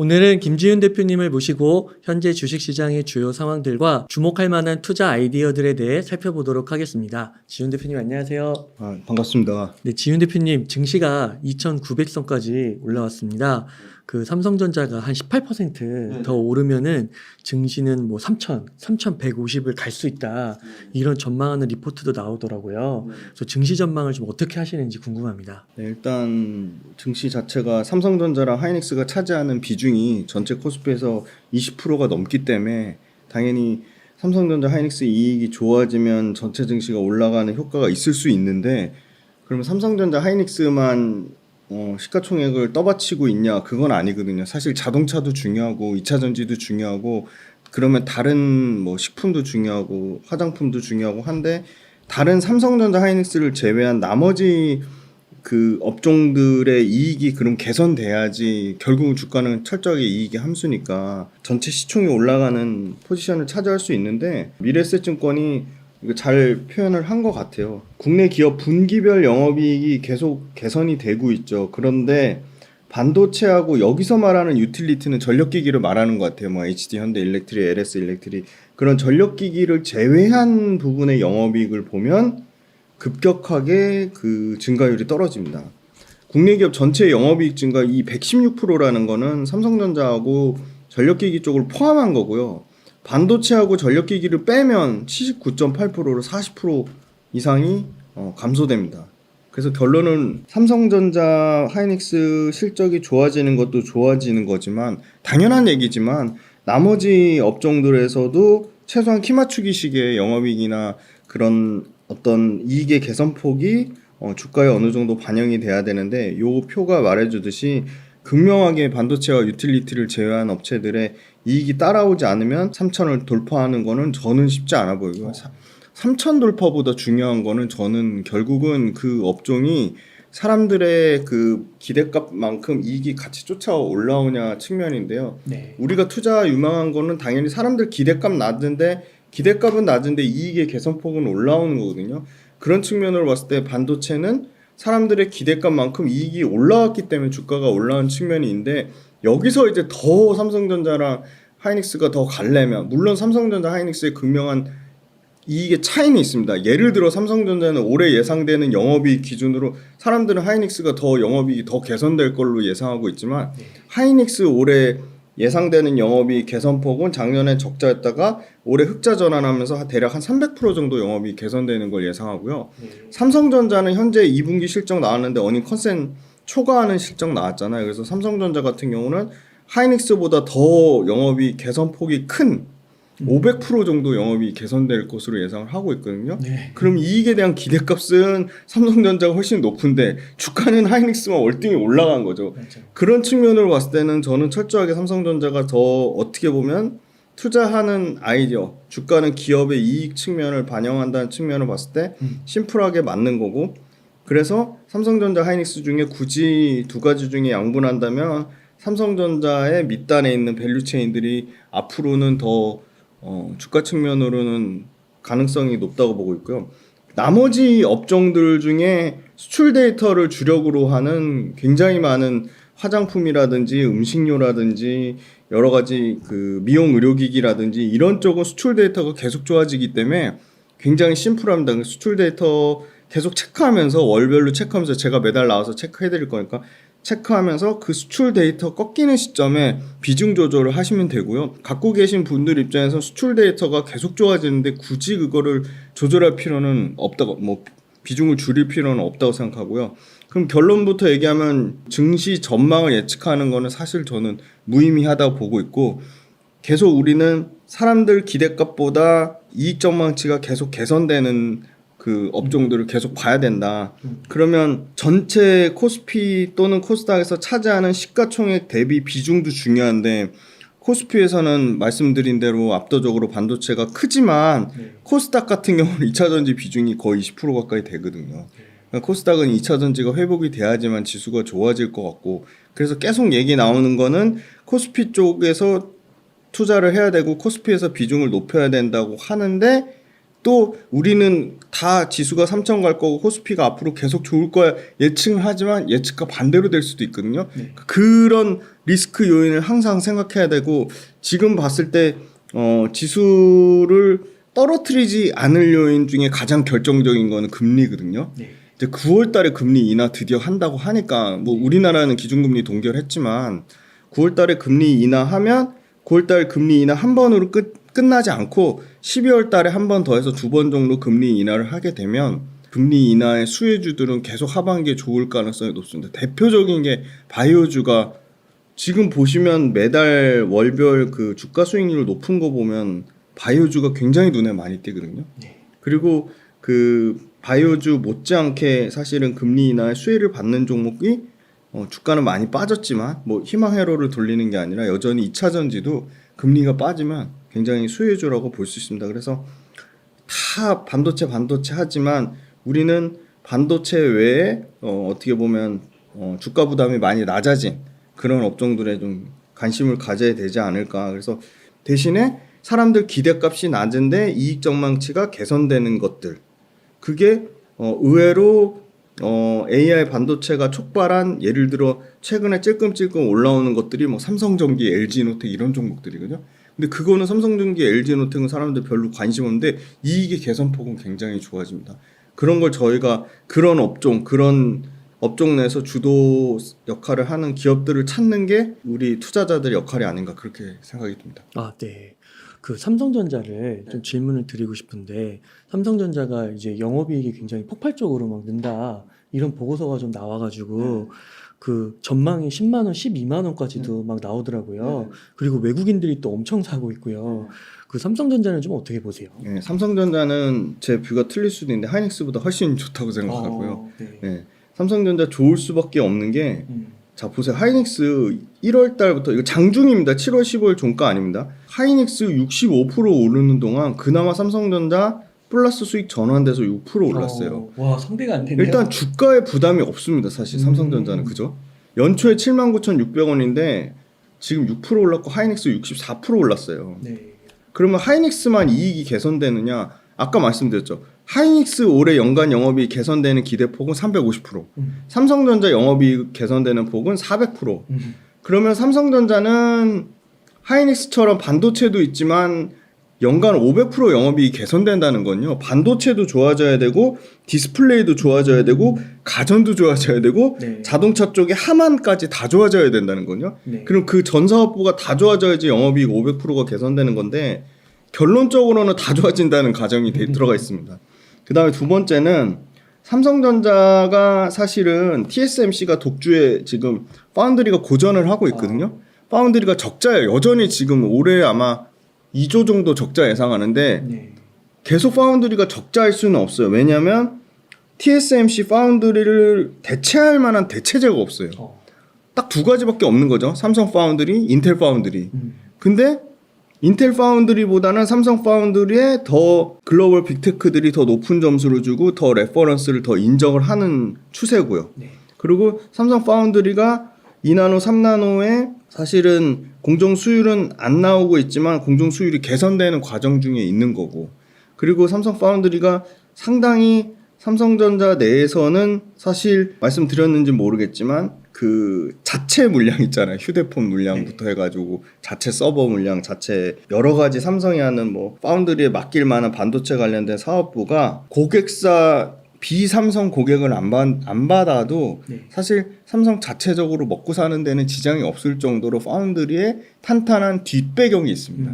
오늘은 김지윤 대표님을 모시고 현재 주식시장의 주요 상황들과 주목할 만한 투자 아이디어들에 대해 살펴보도록 하겠습니다. 지윤 대표님 안녕하세요. 반갑습니다. 네, 지윤 대표님 증시가 2,900선까지 올라왔습니다. 그 삼성전자가 한 18%더 오르면은 증시는 뭐 3,150을 갈 수 있다. 이런 전망하는 리포트도 나오더라고요. 그래서 증시 전망을 좀 어떻게 하시는지 궁금합니다. 네, 일단 증시 자체가 삼성전자랑 하이닉스가 차지하는 비중이 전체 코스피에서 20%가 넘기 때문에 당연히 삼성전자 하이닉스 이익이 좋아지면 전체 증시가 올라가는 효과가 있을 수 있는데, 그러면 삼성전자 하이닉스만 시가총액을 떠받치고 있냐? 그건 아니거든요. 사실 자동차도 중요하고 2차 전지도 중요하고, 그러면 다른 뭐 식품도 중요하고 화장품도 중요하고 한데, 다른 삼성전자 하이닉스를 제외한 나머지 그 업종들의 이익이 그럼 개선돼야지 결국은 주가는 철저하게 이익의 함수니까 전체 시총이 올라가는 포지션을 차지할 수 있는데, 미래에셋증권이 이거 잘 표현을 한 것 같아요. 국내 기업 분기별 영업이익이 계속 개선이 되고 있죠. 그런데 반도체하고 여기서 말하는 유틸리티는 전력기기를 말하는 것 같아요. 뭐 HD 현대 일렉트릭, LS 일렉트릭, 그런 전력기기를 제외한 부분의 영업이익을 보면 급격하게 그 증가율이 떨어집니다. 국내 기업 전체 영업이익 증가 이 116%라는 거는 삼성전자하고 전력기기 쪽을 포함한 거고요. 반도체하고 전력기기를 빼면 79.8%로 40% 이상이 감소됩니다. 그래서 결론은 삼성전자 하이닉스 실적이 좋아지는 것도 좋아지는 거지만, 당연한 얘기지만 나머지 업종들에서도 최소한 키맞추기식의 영업이익이나 그런 어떤 이익의 개선폭이 주가에 어느 정도 반영이 돼야 되는데, 요 표가 말해주듯이 극명하게 반도체와 유틸리티를 제외한 업체들의 이익이 따라오지 않으면 3천을 돌파하는 거는 저는 쉽지 않아 보이고요. 3천 돌파보다 중요한 거는 저는 결국은 그 업종이 사람들의 그 기대값만큼 이익이 같이 쫓아 올라오냐 측면인데요. 네. 우리가 투자 유망한 거는 당연히 사람들 기대값 기대값은 낮은데 이익의 개선폭은 올라오는 거거든요. 그런 측면으로 봤을 때 반도체는 사람들의 기대값만큼 이익이 올라왔기 때문에 주가가 올라온 측면이 있는데, 여기서 이제 더 삼성전자랑 하이닉스가 더 갈려면, 물론 삼성전자 하이닉스의 극명한 이익의 차이는 있습니다. 예를 들어 삼성전자는 올해 예상되는 영업이익 기준으로 사람들은 하이닉스가 더 영업이익이 더 개선될 걸로 예상하고 있지만, 하이닉스 올해 예상되는 영업이익 개선폭은 작년에 적자였다가 올해 흑자 전환하면서 대략 한 300% 정도 영업이익 개선되는 걸 예상하고요. 삼성전자는 현재 2분기 실적 나왔는데 어닝 컨센 초과하는 실적 나왔잖아요. 그래서 삼성전자 같은 경우는 하이닉스보다 더 영업이익 개선폭이 큰 500% 정도 영업이 개선될 것으로 예상을 하고 있거든요. 네. 그럼 이익에 대한 기대값은 삼성전자가 훨씬 높은데 주가는 하이닉스만 월등히 올라간 거죠. 맞죠. 그런 측면으로 봤을 때는 저는 철저하게 삼성전자가 더 어떻게 보면 투자하는 아이디어, 주가는 기업의 이익 측면을 반영한다는 측면을 봤을 때 심플하게 맞는 거고, 그래서 삼성전자 하이닉스 중에 굳이 두 가지 중에 양분한다면 삼성전자의 밑단에 있는 밸류체인들이 앞으로는 더 주가 측면으로는 가능성이 높다고 보고 있고요. 나머지 업종들 중에 수출 데이터를 주력으로 하는 굉장히 많은 화장품이라든지 음식료라든지 여러 가지 그 미용 의료기기라든지 이런 쪽은 수출 데이터가 계속 좋아지기 때문에 굉장히 심플합니다. 수출 데이터 계속 체크하면서 월별로 체크하면서 제가 매달 나와서 체크해드릴 거니까 체크하면서 그 수출 데이터 꺾이는 시점에 비중 조절을 하시면 되고요. 갖고 계신 분들 입장에서 수출 데이터가 계속 좋아지는데 굳이 그거를 조절할 필요는 없다고, 뭐 비중을 줄일 필요는 없다고 생각하고요. 그럼 결론부터 얘기하면 증시 전망을 예측하는 거는 사실 저는 무의미하다고 보고 있고, 계속 우리는 사람들 기대값보다 이익 전망치가 계속 개선되는 그 업종들을 계속 봐야 된다. 그러면 전체 코스피 또는 코스닥에서 차지하는 시가총액 대비 비중도 중요한데, 코스피에서는 말씀드린 대로 압도적으로 반도체가 크지만 코스닥 같은 경우는 2차전지 비중이 거의 20% 가까이 되거든요. 그러니까 코스닥은 2차전지가 회복이 돼야지만 지수가 좋아질 것 같고, 그래서 계속 얘기 나오는 거는 코스피 쪽에서 투자를 해야 되고 코스피에서 비중을 높여야 된다고 하는데, 또 우리는 다 지수가 3천 갈 거고 코스피가 앞으로 계속 좋을 거야 예측을 하지만 예측과 반대로 될 수도 있거든요. 네. 그런 리스크 요인을 항상 생각해야 되고 지금 봤을 때 지수를 떨어뜨리지 않을 요인 중에 가장 결정적인 거는 금리거든요. 네. 이제 9월 달에 금리 인하 드디어 한다고 하니까 뭐 우리나라는 기준금리 동결했지만 9월 달에 금리 인하하면 9월 달 금리 인하 한 번으로 끝나지 않고 12월 달에 한 번 더 해서 2번 정도 금리 인하를 하게 되면 금리 인하의 수혜주들은 계속 하반기에 좋을 가능성이 높습니다. 대표적인 게 바이오주가 지금 보시면 매달 월별 그 주가 수익률 높은 거 보면 바이오주가 굉장히 눈에 많이 띄거든요. 네. 그리고 그 바이오주 못지않게 사실은 금리 인하의 수혜를 받는 종목이 주가는 많이 빠졌지만 뭐 희망 회로를 돌리는 게 아니라 여전히 2차 전지도 금리가 빠지면 굉장히 수혜주라고 볼 수 있습니다. 그래서 다 반도체 하지만 우리는 반도체 외에 어떻게 보면 주가 부담이 많이 낮아진 그런 업종들에 좀 관심을 가져야 되지 않을까. 그래서 대신에 사람들 기대값이 낮은데 이익 전망치가 개선되는 것들 그게 의외로 AI 반도체가 촉발한 예를 들어 최근에 찔끔찔끔 올라오는 것들이 뭐 삼성전기, LG노텍 이런 종목들이거든요. 근데 그거는 삼성전기, LG노텍은 사람들 별로 관심 없는데 이익의 개선폭은 굉장히 좋아집니다. 그런 걸 저희가 그런 업종 내에서 주도 역할을 하는 기업들을 찾는 게 우리 투자자들의 역할이 아닌가 그렇게 생각이 듭니다. 아, 네. 그 삼성전자를 좀 질문을 드리고 싶은데 삼성전자가 이제 영업이익이 굉장히 폭발적으로 막 는다 이런 보고서가 좀 나와가지고 그 전망이 10만 원, 12만 원까지도 막 나오더라고요. 그리고 외국인들이 또 엄청 사고 있고요. 그 삼성전자는 좀 어떻게 보세요? 네, 삼성전자는 제 뷰가 틀릴 수도 있는데 하이닉스보다 훨씬 좋다고 생각하고요. 네. 네, 삼성전자 좋을 수밖에 없는 게 자 보세요. 하이닉스 1월 달부터 이거 장중입니다. 7월 15일 종가 아닙니다. 하이닉스 65% 오르는 동안 그나마 삼성전자 플러스 수익 전환돼서 6% 올랐어요. 와, 상대가 안 되네요. 일단 주가에 부담이 없습니다. 사실 삼성전자는 그죠? 연초에 79,600원인데 지금 6% 올랐고 하이닉스 64% 올랐어요. 네. 그러면 하이닉스만 이익이 개선되느냐? 아까 말씀드렸죠. 하이닉스 올해 연간 영업이익 개선되는 기대폭은 350%. 삼성전자 영업이익 개선되는 폭은 400%. 그러면 삼성전자는 하이닉스처럼 반도체도 있지만 연간 500% 영업이익 개선된다는 건요. 반도체도 좋아져야 되고 디스플레이도 좋아져야 되고 가전도 좋아져야 되고 네. 자동차 쪽에 하만까지 다 좋아져야 된다는 건요. 네. 그럼 그 전 사업부가 다 좋아져야지 영업이익 500%가 개선되는 건데 결론적으로는 다 좋아진다는 가정이 들어가 있습니다. 그 다음에 두 번째는 삼성전자가 사실은 TSMC가 독주에 지금 파운드리가 고전을 하고 있거든요. 파운드리가 적자예요. 여전히 지금 올해 아마 2조 정도 적자 예상하는데 네. 계속 파운드리가 적자일 수는 없어요. 왜냐하면 TSMC 파운드리를 대체할 만한 대체제가 없어요. 딱 두 가지밖에 없는 거죠. 삼성 파운드리, 인텔 파운드리. 근데 인텔 파운드리보다는 삼성 파운드리에 더 글로벌 빅테크들이 더 높은 점수를 주고 더 레퍼런스를 더 인정을 하는 추세고요. 네. 그리고 삼성 파운드리가 2나노, 3나노에 사실은 공정 수율은 안 나오고 있지만 공정 수율이 개선되는 과정 중에 있는 거고, 그리고 삼성 파운드리가 상당히 삼성전자 내에서는 사실 말씀드렸는지 모르겠지만 그 자체 물량 있잖아요. 휴대폰 물량부터 해가지고 자체 서버 물량, 자체 여러 가지 삼성이 하는 뭐 파운드리에 맡길 만한 반도체 관련된 사업부가 고객사 비삼성 고객을 안 받아도 사실 삼성 자체적으로 먹고 사는 데는 지장이 없을 정도로 파운드리에 탄탄한 뒷배경이 있습니다.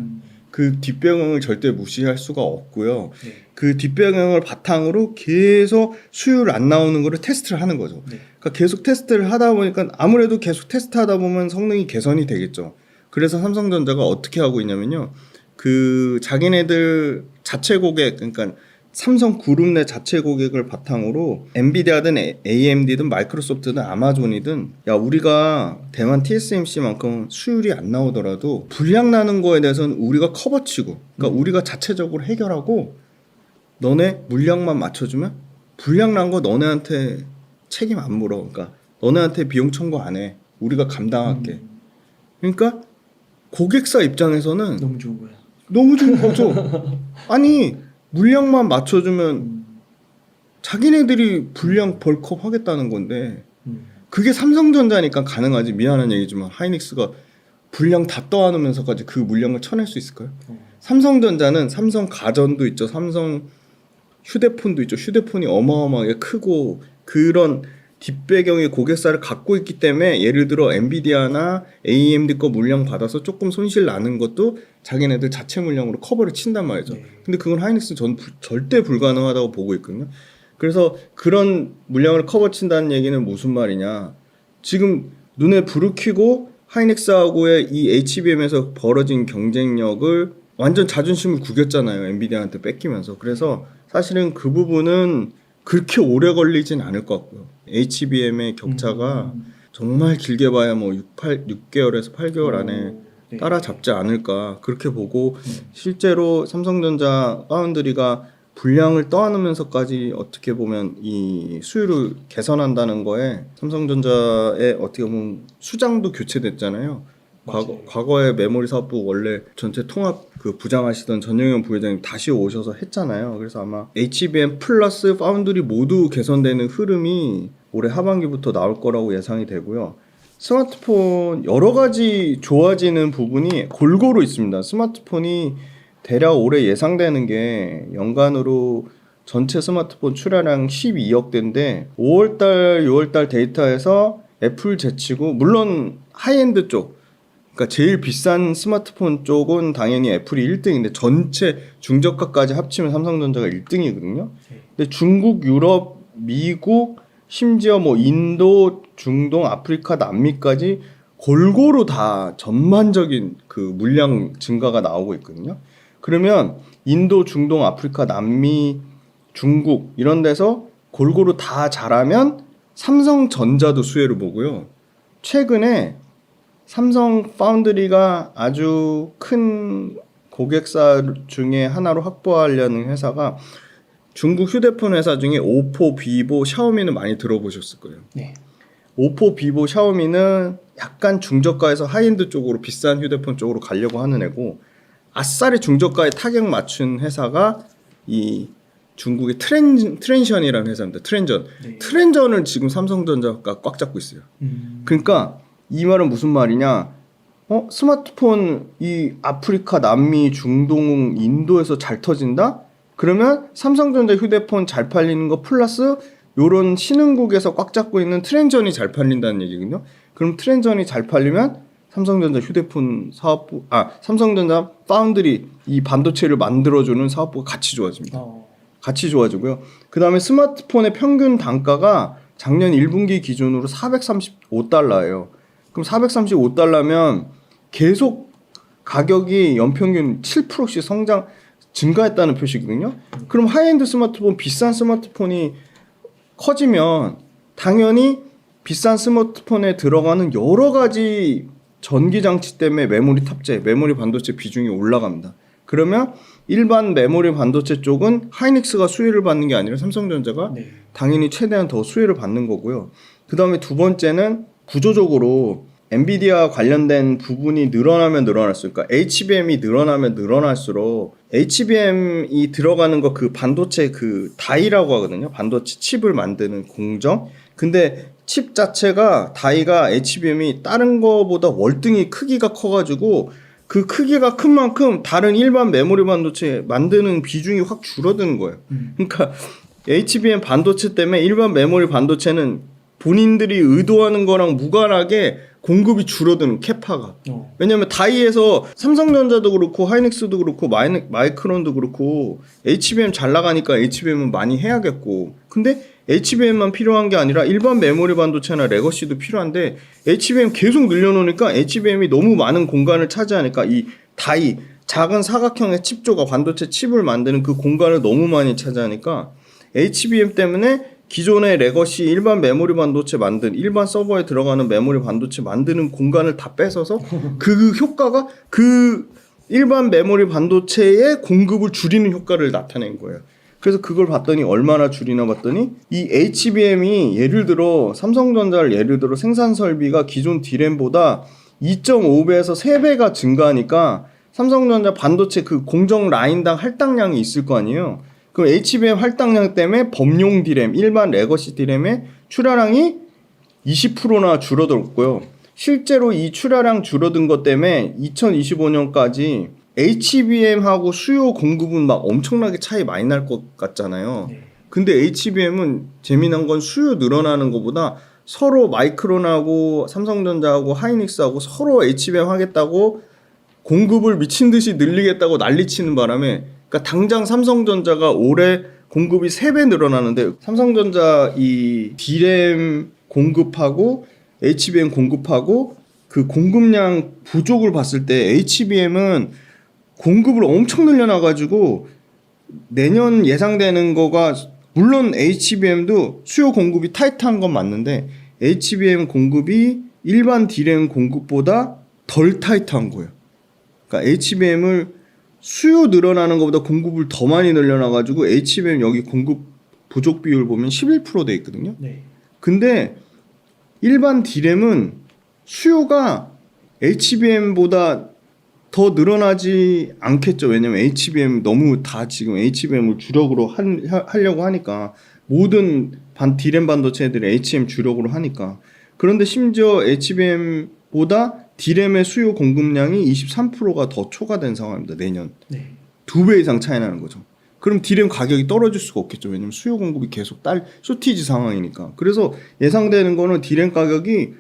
그 뒷배경을 절대 무시할 수가 없고요. 그 뒷배경을 바탕으로 계속 수율 안 나오는 거를 테스트를 하는 거죠. 그러니까 계속 테스트를 하다 보니까 아무래도 계속 테스트하다 보면 성능이 개선이 되겠죠. 그래서 삼성전자가 어떻게 하고 있냐면요. 그 자기네들 자체 고객, 그러니까 삼성 그룹 내 자체 고객을 바탕으로 엔비디아든 AMD든 마이크로소프트든 아마존이든 야 우리가 대만 TSMC만큼 수율이 안 나오더라도 불량 나는 거에 대해서는 우리가 커버치고 그러니까 우리가 자체적으로 해결하고 너네 물량만 맞춰주면 불량 난 거 너네한테 책임 안 물어. 그러니까 너네한테 비용 청구 안 해. 우리가 감당할게. 그러니까 고객사 입장에서는 너무 좋은 거야. 너무 좋은 거죠. 아니 물량만 맞춰주면 자기네들이 분량 벌컥 하겠다는 건데 그게 삼성전자니까 가능하지. 미안한 얘기지만 하이닉스가 분량 다 떠안으면서까지 그 물량을 쳐낼 수 있을까요? 삼성전자는 삼성 가전도 있죠. 삼성 휴대폰도 있죠. 휴대폰이 어마어마하게 크고 그런 뒷배경의 고객사를 갖고 있기 때문에 예를 들어 엔비디아나 AMD 거 물량 받아서 조금 손실 나는 것도 자기네들 자체 물량으로 커버를 친단 말이죠. 네. 근데 그건 하이닉스는 전 절대 불가능하다고 보고 있거든요. 그래서 그런 물량을 커버 친다는 얘기는 무슨 말이냐. 지금 눈에 불을 켜고 하이닉스하고의 이 HBM에서 벌어진 경쟁력을 완전 자존심을 구겼잖아요. 엔비디아한테 뺏기면서. 그래서 사실은 그 부분은 그렇게 오래 걸리진 않을 것 같고요. HBM의 격차가 정말 길게 봐야 뭐 6개월에서 8개월 안에 네. 따라잡지 않을까 그렇게 보고 실제로 삼성전자 파운드리가 분량을 떠안으면서까지 어떻게 보면 이 수율을 개선한다는 거에 삼성전자의 어떻게 보면 수장도 교체됐잖아요. 과거에 메모리 사업부 원래 전체 통합 그 부장하시던 전영현 부회장님 다시 오셔서 했잖아요. 그래서 아마 HBM 플러스 파운드리 모두 개선되는 흐름이 올해 하반기부터 나올 거라고 예상이 되고요. 스마트폰 여러 가지 좋아지는 부분이 골고루 있습니다. 스마트폰이 대략 올해 예상되는 게 연간으로 전체 스마트폰 출하량 12억 대인데 5월달, 6월달 데이터에서 애플 제치고 물론 하이엔드 쪽 그러니까 제일 비싼 스마트폰 쪽은 당연히 애플이 1등인데 전체 중저가까지 합치면 삼성전자가 1등이거든요. 근데 중국, 유럽, 미국, 심지어 뭐 인도, 중동, 아프리카, 남미까지 골고루 다 전반적인 그 물량 증가가 나오고 있거든요. 그러면 인도, 중동, 아프리카, 남미, 중국 이런 데서 골고루 다 잘하면 삼성전자도 수혜를 보고요. 최근에 삼성 파운드리가 아주 큰 고객사 중에 하나로 확보하려는 회사가 중국 휴대폰 회사 중에 오포, 비보, 샤오미는 많이 들어보셨을 거예요. 네. 오포, 비보, 샤오미는 약간 중저가에서 하이엔드 쪽으로 비싼 휴대폰 쪽으로 가려고 하는 애고 아싸리 중저가에 타격 맞춘 회사가 이 중국의 트랜션이라는 회사입니다. 트랜전. 네. 트랜전을 지금 삼성전자가 꽉 잡고 있어요. 그러니까 이 말은 무슨 말이냐? 스마트폰 이 아프리카, 남미, 중동, 인도에서 잘 터진다? 그러면 삼성전자 휴대폰 잘 팔리는 거 플러스 요런 신흥국에서 꽉 잡고 있는 트랜전이 잘 팔린다는 얘기거든요. 그럼 트랜전이 잘 팔리면 삼성전자 휴대폰 사업부, 삼성전자 파운드리 이 반도체를 만들어주는 사업부가 같이 좋아집니다. 같이 좋아지고요. 그 다음에 스마트폰의 평균 단가가 작년 1분기 기준으로 435달러예요. 그럼 435달러면 계속 가격이 연평균 7%씩 증가했다는 표시거든요. 그럼 하이엔드 스마트폰, 비싼 스마트폰이 커지면 당연히 비싼 스마트폰에 들어가는 여러 가지 전기장치 때문에 메모리 탑재, 메모리 반도체 비중이 올라갑니다. 그러면 일반 메모리 반도체 쪽은 하이닉스가 수혜를 받는 게 아니라 삼성전자가 당연히 최대한 더 수혜를 받는 거고요. 그 다음에 두 번째는 구조적으로 엔비디아 관련된 부분이 늘어나면 늘어날수록, 그러니까 HBM이 늘어나면 늘어날수록 HBM이 들어가는 거 그 반도체 그 다이라고 하거든요. 반도체 칩을 만드는 공정. 근데 칩 자체가 다이가 HBM이 다른 거보다 월등히 크기가 커가지고 그 크기가 큰 만큼 다른 일반 메모리 반도체 만드는 비중이 확 줄어드는 거예요. 그러니까 HBM 반도체 때문에 일반 메모리 반도체는 본인들이 의도하는 거랑 무관하게 공급이 줄어드는 캐파가. 왜냐면 다이에서 삼성전자도 그렇고 하이닉스도 그렇고 마이크론도 그렇고 HBM 잘 나가니까 HBM은 많이 해야겠고. 근데 HBM만 필요한 게 아니라 일반 메모리 반도체나 레거시도 필요한데 HBM 계속 늘려놓으니까 HBM이 너무 많은 공간을 차지하니까 이 다이 작은 사각형의 칩 조각 반도체 칩을 만드는 그 공간을 너무 많이 차지하니까 HBM 때문에 기존의 레거시 일반 메모리 반도체 일반 서버에 들어가는 메모리 반도체 만드는 공간을 다 뺏어서 그 효과가 그 일반 메모리 반도체의 공급을 줄이는 효과를 나타낸 거예요. 그래서 그걸 봤더니 얼마나 줄이나 봤더니 이 HBM이 예를 들어 삼성전자를 예를 들어 생산 설비가 기존 D램보다 2.5배에서 3배가 증가하니까 삼성전자 반도체 그 공정 라인당 할당량이 있을 거 아니에요. 그럼 HBM 할당량 때문에 범용 디램, 일반 레거시 디램의 출하량이 20%나 줄어들었고요. 실제로 이 출하량 줄어든 것 때문에 2025년까지 HBM하고 수요 공급은 막 엄청나게 차이 많이 날 것 같잖아요. 네. 근데 HBM은 재미난 건 수요 늘어나는 것보다 서로 마이크론하고 삼성전자하고 하이닉스하고 서로 HBM 하겠다고 공급을 미친 듯이 늘리겠다고 난리치는 바람에 그러니까 당장 삼성전자가 올해 공급이 3배 늘어나는데 삼성전자 이 D램 공급하고 HBM 공급하고 그 공급량 부족을 봤을 때 HBM은 공급을 엄청 늘려놔가지고 내년 예상되는 거가 물론 HBM도 수요 공급이 타이트한 건 맞는데 HBM 공급이 일반 D램 공급보다 덜 타이트한 거예요. 그러니까 HBM을 수요 늘어나는 것보다 공급을 더 많이 늘려놔가지고 HBM 여기 공급 부족 비율 보면 11%돼 있거든요. 네. 근데 일반 D램은 수요가 HBM보다 더 늘어나지 않겠죠. 왜냐면 HBM 너무 다 지금 HBM을 주력으로 하려고 하니까 모든 D램 반도체들이 HBM 주력으로 하니까 그런데 심지어 HBM보다 D램의 수요 공급량이 23%가 더 초과된 상황입니다. 내년. 네. 2배 이상 차이 나는 거죠. 그럼 D램 가격이 떨어질 수가 없겠죠. 왜냐면 수요 공급이 계속 쇼티지 상황이니까. 그래서 예상되는 거는 D램 가격이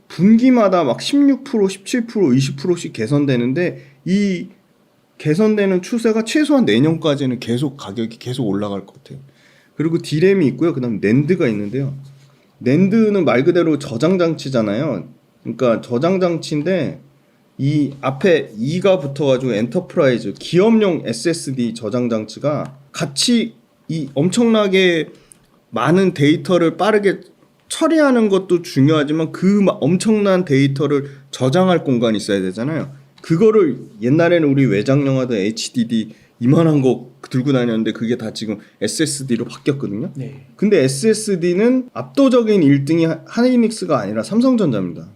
분기마다 막 16%, 17%, 20%씩 개선되는데 이 개선되는 추세가 최소한 내년까지는 계속 가격이 계속 올라갈 것 같아요. 그리고 D램이 있고요. 그다음 낸드가 있는데요. 낸드는 말 그대로 저장 장치잖아요. 그러니까 저장 장치인데 이 앞에 2가 붙어가지고 엔터프라이즈 기업용 SSD 저장 장치가 같이 이 엄청나게 많은 데이터를 빠르게 처리하는 것도 중요하지만 그 엄청난 데이터를 저장할 공간이 있어야 되잖아요. 그거를 옛날에는 우리 외장 영화도 HDD 이만한 거 들고 다녔는데 그게 다 지금 SSD로 바뀌었거든요. 네. 근데 SSD는 압도적인 1등이 하이닉스가 아니라 삼성전자입니다.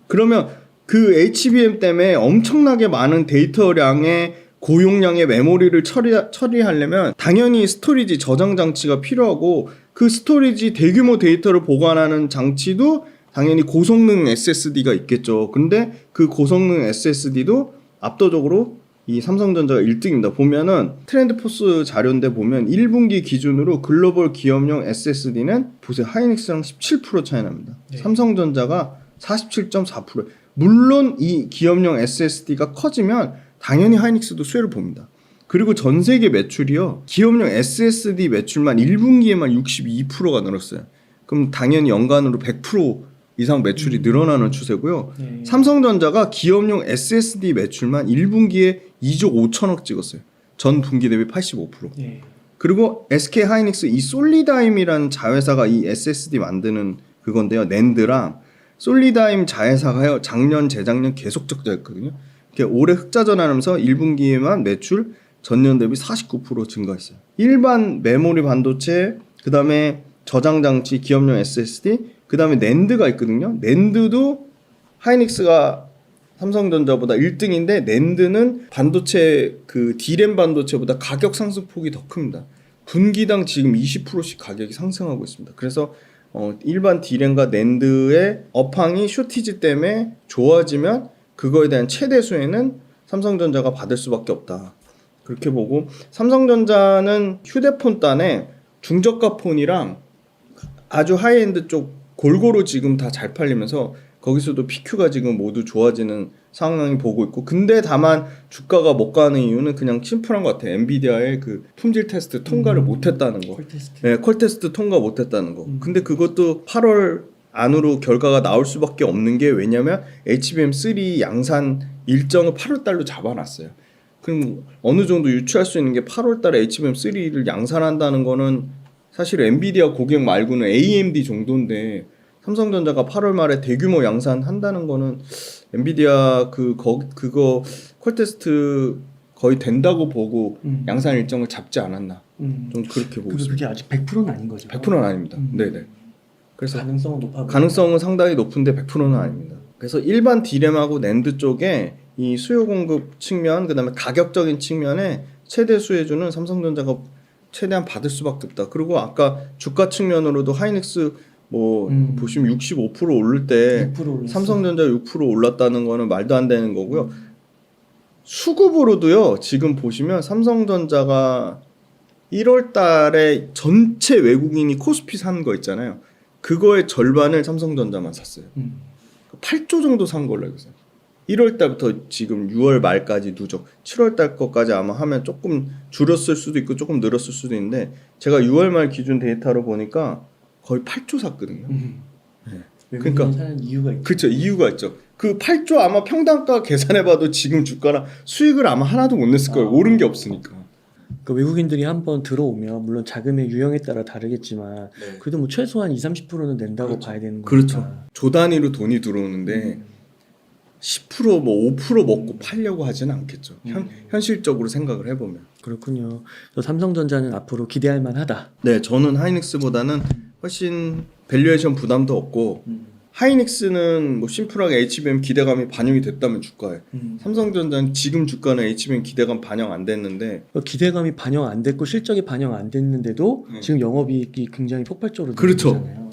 그러면 그 HBM 때문에 엄청나게 많은 데이터량의 고용량의 메모리를 처리하려면 당연히 스토리지 저장 장치가 필요하고 그 스토리지 대규모 데이터를 보관하는 장치도 당연히 고성능 SSD가 있겠죠. 근데 그 고성능 SSD도 압도적으로 이 삼성전자가 1등입니다. 보면은 트렌드포스 자료인데 보면 1분기 기준으로 글로벌 기업용 SSD는 보세요. 하이닉스랑 17% 차이 납니다. 네. 삼성전자가 47.4%. 물론 이 기업용 SSD가 커지면 당연히 하이닉스도 수혜를 봅니다. 그리고 전 세계 매출이요. 기업용 SSD 매출만 1분기에만 62%가 늘었어요. 그럼 당연히 연간으로 100% 이상 매출이 늘어나는 추세고요. 네. 삼성전자가 기업용 SSD 매출만 1분기에 2조 5천억 찍었어요. 전 분기 대비 85%. 네. 그리고 SK 하이닉스 이 솔리다임이라는 자회사가 이 SSD 만드는 그건데요. 낸드랑 솔리다임 자회사가요. 작년 재작년 계속 적자였거든요. 올해 흑자 전환하면서 1분기에만 매출 전년 대비 49% 증가했어요. 일반 메모리 반도체, 그 다음에 저장 장치, 기업용 SSD, 그 다음에 낸드가 있거든요. 낸드도 하이닉스가 삼성전자보다 1등인데 낸드는 반도체 그 D램 반도체보다 가격 상승폭이 더 큽니다. 분기당 지금 20%씩 가격이 상승하고 있습니다. 그래서 일반 D램과 낸드의 업황이 쇼티지 때문에 좋아지면 그거에 대한 최대 수혜는 삼성전자가 받을 수밖에 없다. 그렇게 보고 삼성전자는 휴대폰 단에 중저가 폰이랑 아주 하이엔드 쪽 골고루 지금 다 잘 팔리면서 거기서도 PQ가 지금 모두 좋아지는 상황이 보고 있고 근데 다만 주가가 못 가는 이유는 그냥 심플한 것 같아요. 엔비디아의 그 품질 테스트 통과를 못했다는 거. 네, 콜 테스트 통과 못했다는 거. 근데 그것도 8월 안으로 결과가 나올 수밖에 없는 게 왜냐면 HBM3 양산 일정을 8월 달로 잡아놨어요. 그럼 어느 정도 유추할 수 있는 게 8월 달에 HBM3를 양산한다는 거는 사실 엔비디아 고객 말고는 AMD 정도인데 삼성전자가 8월 말에 대규모 양산한다는 거는 엔비디아 그거 콜 테스트 거의 된다고 보고 양산 일정을 잡지 않았나. 좀 그렇게 보고 있습니다. 그게 아직 100%는 아닌 거죠. 100%는 아닙니다. 네네. 그래서 가능성은 높아. 가능성은 상당히 높은데 100%는 아닙니다. 그래서 일반 D램하고 낸드 쪽에 이 수요 공급 측면, 그다음에 가격적인 측면에 최대 수혜주는 삼성전자가 최대한 받을 수밖에 없다. 그리고 아까 주가 측면으로도 하이닉스 뭐 보시면 65% 오를 때 6% 올랐어. 삼성전자 6% 올랐다는 거는 말도 안 되는 거고요. 수급으로도요. 지금 보시면 삼성전자가 1월 달에 전체 외국인이 코스피 산 거 있잖아요. 그거의 절반을 삼성전자만 샀어요. 8조 정도 산 걸로 알고 있어요. 1월 달부터 지금 6월 말까지 누적 7월 달 거까지 아마 하면 조금 줄었을 수도 있고 조금 늘었을 수도 있는데 제가 6월 말 기준 데이터로 보니까 거의 8조 샀거든요. 그러니까 사는 이유가 있죠. 그렇죠. 이유가 있죠. 그 8조 아마 평단가 계산해봐도 지금 주가랑 수익을 아마 하나도 못 냈을 거예요. 오른 게 없으니까. 그 외국인들이 한번 들어오면 물론 자금의 유형에 따라 다르겠지만 그래도 뭐 최소한 20-30%는 낸다고 그렇죠. 봐야 되는 거니까. 그렇죠. 조 단위로 돈이 들어오는데 10%뭐 5% 먹고 팔려고 하지는 않겠죠. 현실적으로 생각을 해보면. 그렇군요. 또 삼성전자는 앞으로 기대할 만하다. 네, 저는 하이닉스보다는 훨씬 밸류에이션 부담도 없고 하이닉스는 뭐 심플하게 HBM 기대감이 반영이 됐다면 주가에 삼성전자는 지금 주가는 HBM 기대감 반영 안 됐는데 기대감이 반영 안 됐고 실적이 반영 안 됐는데도 지금 영업이익이 굉장히 폭발적으로 그렇죠. 늘어나잖아요.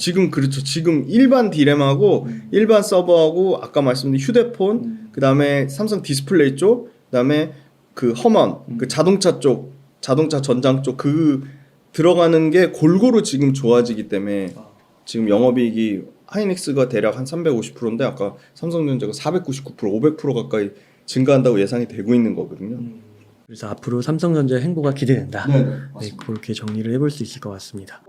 지금 일반 디램하고 일반 서버하고 아까 말씀드린 휴대폰 그다음에 삼성 디스플레이 쪽 그다음에 그 험원 그 자동차 쪽 자동차 전장 쪽 그 들어가는 게 골고루 지금 좋아지기 때문에 지금 영업이익이 하이닉스가 대략 한 350%인데 아까 삼성전자가 499%, 500% 가까이 증가한다고 예상이 되고 있는 거거든요. 그래서 앞으로 삼성전자의 행보가 기대된다. 네, 네, 그렇게 정리를 해볼 수 있을 것 같습니다.